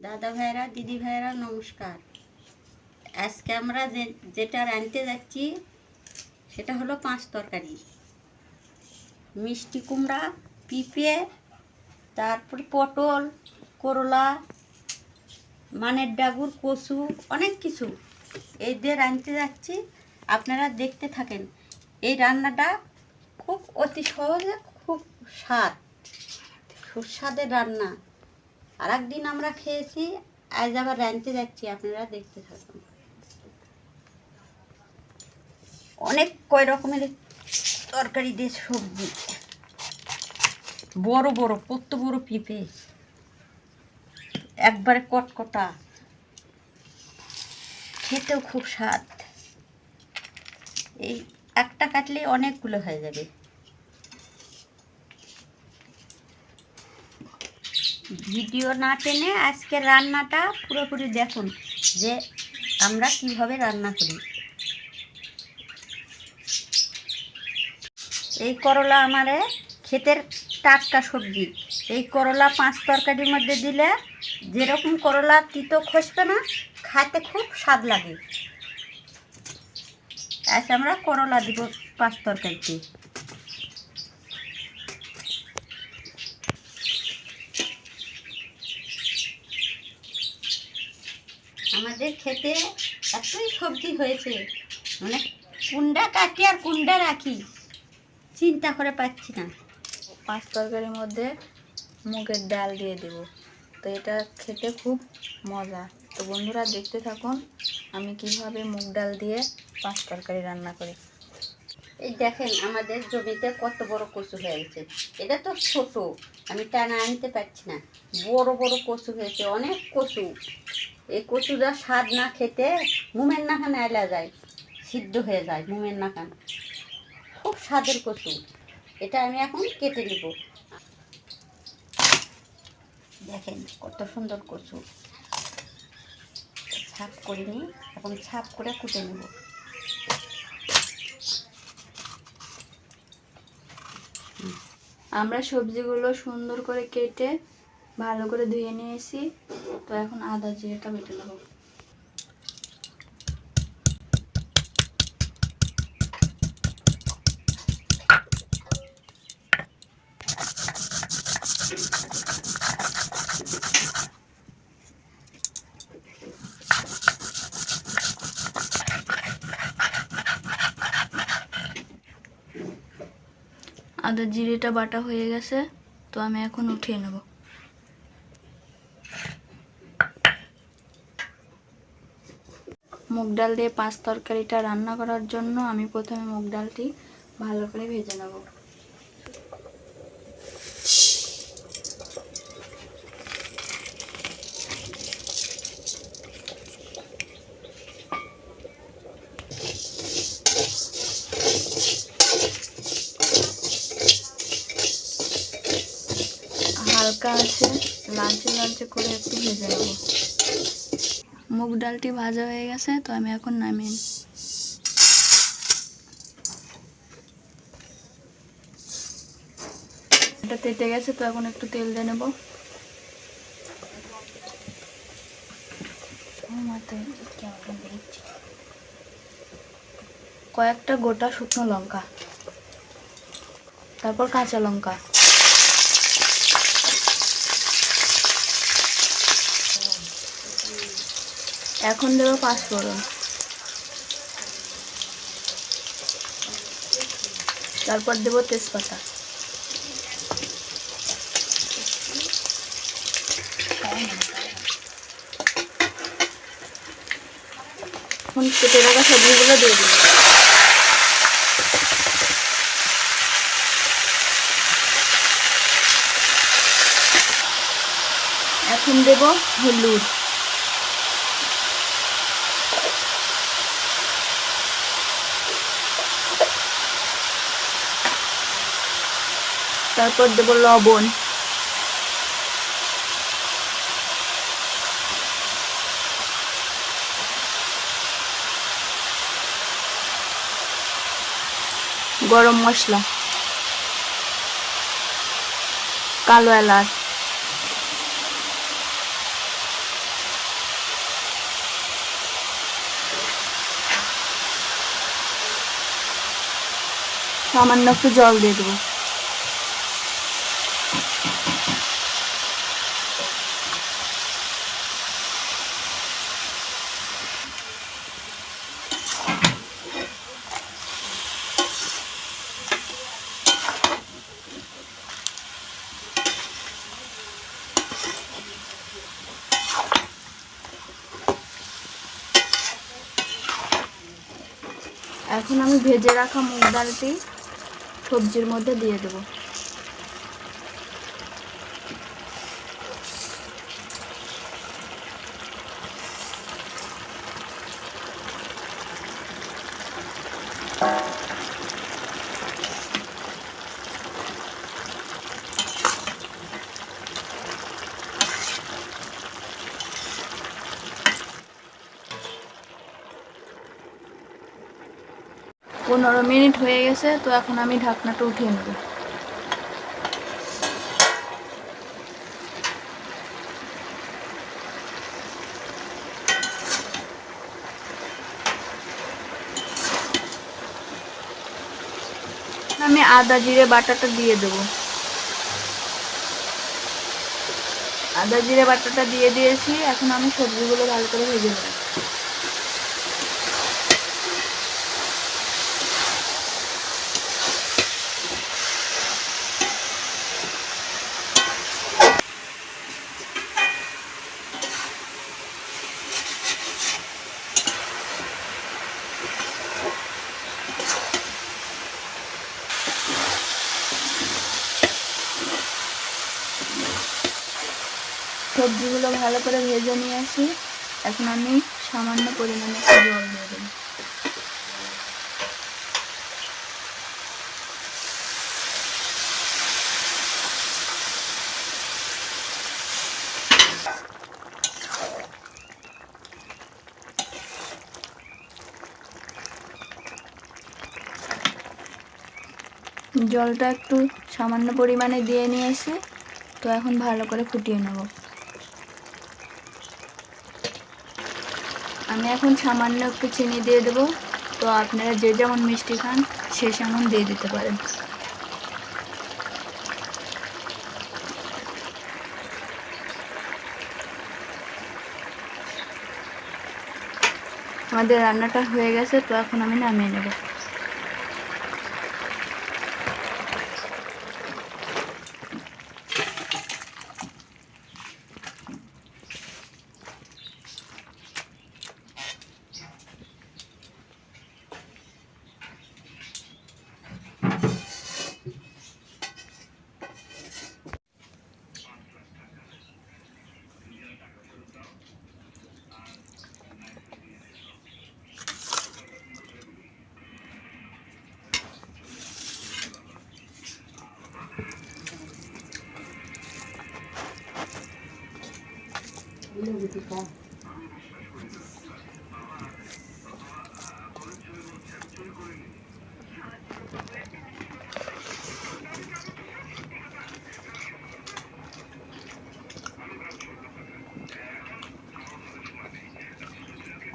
দাদা ভাইরা দিদি ভাইরা নমস্কার। আজকে আমরা যেটা রাঁধতে যাচ্ছি সেটা হলো পাঁচ তরকারি। মিষ্টি কুমড়া, পিঁপে, তারপর পটল, করলা, মানের ডাগুর, কচু, অনেক কিছু এই দিয়ে রাঁধতে যাচ্ছি। আপনারা দেখতে থাকেন। এই রান্নাটা খুব অতি সহজে, খুব সুস্বাদের রান্না। আর একদিন আমরা খেয়েছি, আজ আবার রাঁধতে যাচ্ছি, আপনারা দেখতে থাকুন। অনেক কয় রকমের তরকারি দিয়ে সবজি, বড় বড় কত বড় পিঁপে, একবারে কটকটা, খেতেও খুব স্বাদ। এই একটা কাটলে অনেকগুলো হয়ে যাবে। ভিডিও না টেনে আজকের রান্নাটা পুরোপুরি দেখুন যে আমরা কিভাবে রান্না করি। এই করলা আমারে ক্ষেতের টাটকা সবজি। এই করলা পাঁচ তরকারির মধ্যে দিলে যেরকম করলা তিতো খসবে না, খাইতে খুব স্বাদ লাগে। আজ আমরা করলা দিব পাঁচ তরকারিতে। আমাদের খেতে এতই সবজি হয়েছে, মানে কুন্ডা কাটি আর কুন্ডা রাখি চিন্তা করে পাচ্ছি না। পাঁচ তরকারির মধ্যে মুগের ডাল দিয়ে দেব, তো এটা খেতে খুব মজা। তো বন্ধুরা দেখতে থাকুন আমি কিভাবে মুগ ডাল দিয়ে পাঁচ তরকারি রান্না করি। এই দেখেন আমাদের জমিতে কত বড় কচু হয়ে গেছে। এটা তো ছোট, আমি টানা আনতে পারছি না। বড় বড় কচু হয়েছে, অনেক কচু। এই কচুটা স্বাদ না খেতে মুমের নাকান এলা যায়, সিদ্ধ হয়ে যায় মুমের নাকান। খুব স্বাদের কচু। এটা আমি এখন কেটে নিব। দেখেন কত সুন্দর কচু। ছাপ করে নিই, এখন ছাপ করে কুটে নেব। আমরা সবজিগুলো সুন্দর করে কেটে ভালো করে ধুয়ে নিয়েছি। তো এখন আদা জিরেটা বেটে নেব। আদা জিরেটা বাটা হয়ে গেছে, তো আমি এখন উঠিয়ে নেব। মুগ ডাল দিয়ে পাঁচ তরকারিটা রান্না করার জন্য আমি প্রথমে মুগ ডালটি ভালো করে ভেজে নেব। হালকা আছে লালচে লালচে করে একটু ভেজে নেব। মুগ ডালটি ভাজা হয়ে গেছে, তো আমি এখন নামিয়ে নিই। এটা তেতে গেছে, তো এখন একটু তেল দিয়ে নেব। কয়েকটা গোটা শুকনো লঙ্কা, তারপর কাঁচা লঙ্কা, এখন দেবো পাঁচফোড়ন, তারপর দেবো তেজপাতা, এখন কেটে রাখা সবজিগুলো দিয়ে দিই। এখন দেব হলুদ, তারপর দেব লবণ, গরম মশলা, কালো এলাচ, সামান্য একটু জল দিয়ে দেবো। এখন আমি ভেজে রাখা মুগ ডালটি সবজির মধ্যে দিয়ে দেবো। পনেরো মিনিট হয়ে গেছে, তো এখন আমি ঢাকনাটা উঠিয়ে নেব। আমি আদা জিরে বাটাটা দিয়ে দেব। আদা জিরে বাটাটা দিয়ে দিয়েছি, এখন আমি সবজিগুলো ভালো করে ভেজে নেব। সবজিগুলো ভালো করে ভেজে নিয়ে আসি। এখন আমি সামান্য পরিমাণে একটু জল দিয়ে দেব। জলটা একটু সামান্য পরিমাণে দিয়ে নিয়েছি, তো এখন ভালো করে ফুটিয়ে নেব। আমি এখন সামান্য একটু চিনি দিয়ে দেবো, তো আপনারা যে যেমন মিষ্টি খান সে সেমন দিয়ে দিতে পারেন। আমাদের রান্নাটা হয়ে গেছে, তো এখন আমি নামিয়ে নেব।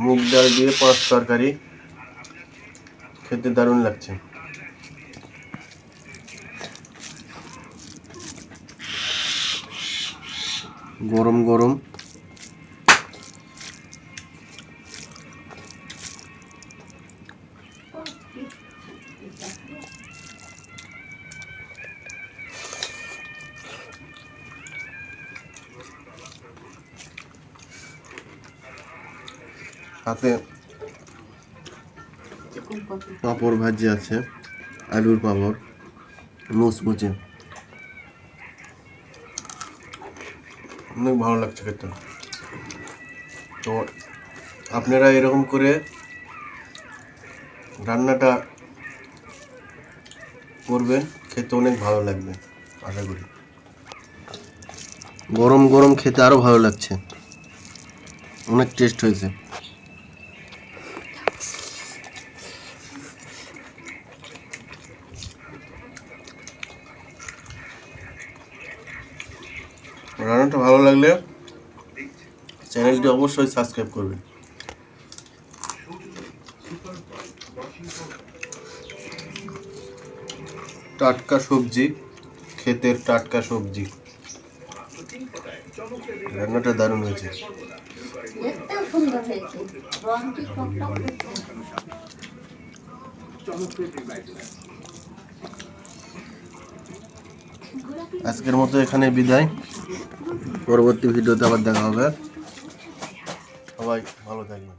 মুগ ডাল দিয়ে পাঁচ তরকারি খেতে দারুণ লাগছে। গরম গরম সাথে পাঁপড় ভাজি আছে, আলুর পাঁপড় মুচমুচে, অনেক ভালো লাগছে খেতে। তো আপনারা এরকম করে রান্নাটা করবেন, খেতে অনেক ভালো লাগবে আশা করি। গরম গরম খেতে আরো ভালো লাগছে, অনেক টেস্ট হয়েছে। রান্নাটা ভালো লাগলে চ্যানেলটি অবশ্যই সাবস্ক্রাইব করবেন। টাটকা সবজি, ক্ষেতের টাটকা সবজি। রান্নাটা দারুণ হয়েছে। দেখতেও সুন্দর হয়েছে, রং কি টকটক করছে। আজকের মতো এখানে বিদায়। পরবর্তী ভিডিওতে আবার দেখা হবে। সবাই ভালো থাকবেন।